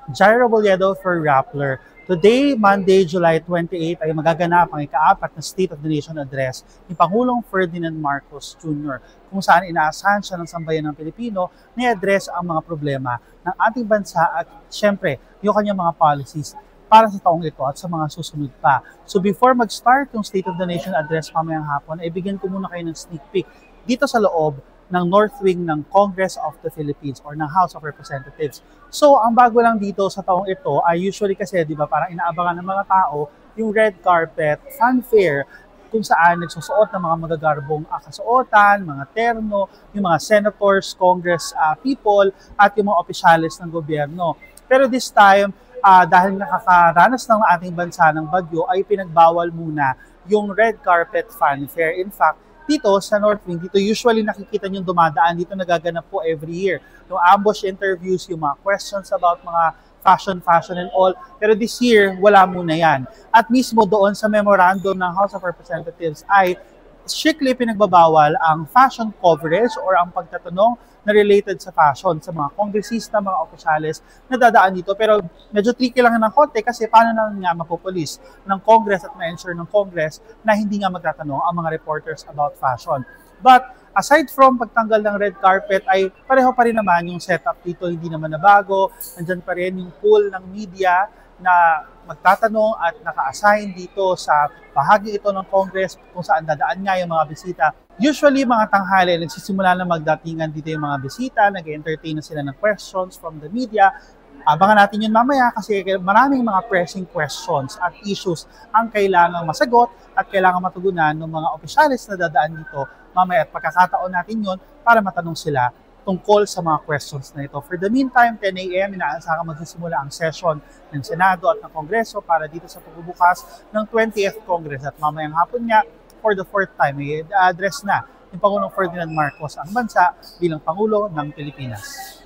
Jairo Robledo for Rappler. Today, Monday, July 28, ay magaganap ang ika-4 na State of the Nation Address ni Pangulong Ferdinand Marcos Jr. kung saan inaasahan siya ng sambayan ng Pilipino na i-address ang mga problema ng ating bansa at syempre, yung kanyang mga policies para sa taong ito at sa mga susunod pa. So before mag-start yung State of the Nation Address mamayang hapon, ay bigyan ko muna kayo ng sneak peek dito sa loob ng North Wing ng Congress of the Philippines or ng House of Representatives. So, ang bago lang dito sa taong ito ay usually kasi, di ba, parang inaabangan ng mga tao yung red carpet fanfare kung saan nagsusuot ng mga magagarbong kasuotan, mga terno, yung mga senators, congress people, at yung mga opisyalis ng gobyerno. Pero this time, dahil nakakaranas ng ating bansa ng bagyo, ay pinagbawal muna yung red carpet fanfare. In fact, dito sa North Wing, dito usually nakikita nyo dumadaan, dito nagaganap po every year. Yung ambush interviews, yung mga questions about mga fashion and all. Pero this year, wala muna yan. At mismo doon sa memorandum ng House of Representatives ay strictly pinagbabawal ang fashion coverage or ang pagtatanong na related sa fashion sa mga kongresista, mga opisyales na dadaan dito. Pero medyo tricky lang ng konti kasi paano na nga mapupulis ng Congress at ma-ensure ng Congress na hindi nga magtatanong ang mga reporters about fashion. But aside from pagtanggal ng red carpet ay pareho pa rin naman yung setup dito, hindi naman nabago. Nandyan pa rin yung pool ng media na magtatanong at naka-assign dito sa bahagi ito ng Congress kung saan dadaan nga yung mga bisita. Usually, mga tanghali, nagsisimula na magdatingan dito yung mga bisita, nag-entertain na sila ng questions from the media. Abangan natin yun mamaya kasi maraming mga pressing questions at issues ang kailangang masagot at kailangang matugunan ng mga opisyalis na dadaan dito mamaya at pagkakataon natin yun para matanong sila tungkol sa mga questions na ito. For the meantime, 10 a.m. inaasahan magsisimula ang session ng Senado at ng Kongreso para dito sa pagbubukas ng 20th Congress. At mamayang hapon nga, for the fourth time, i-address na ni Pangulong Ferdinand Marcos ang bansa bilang Pangulo ng Pilipinas.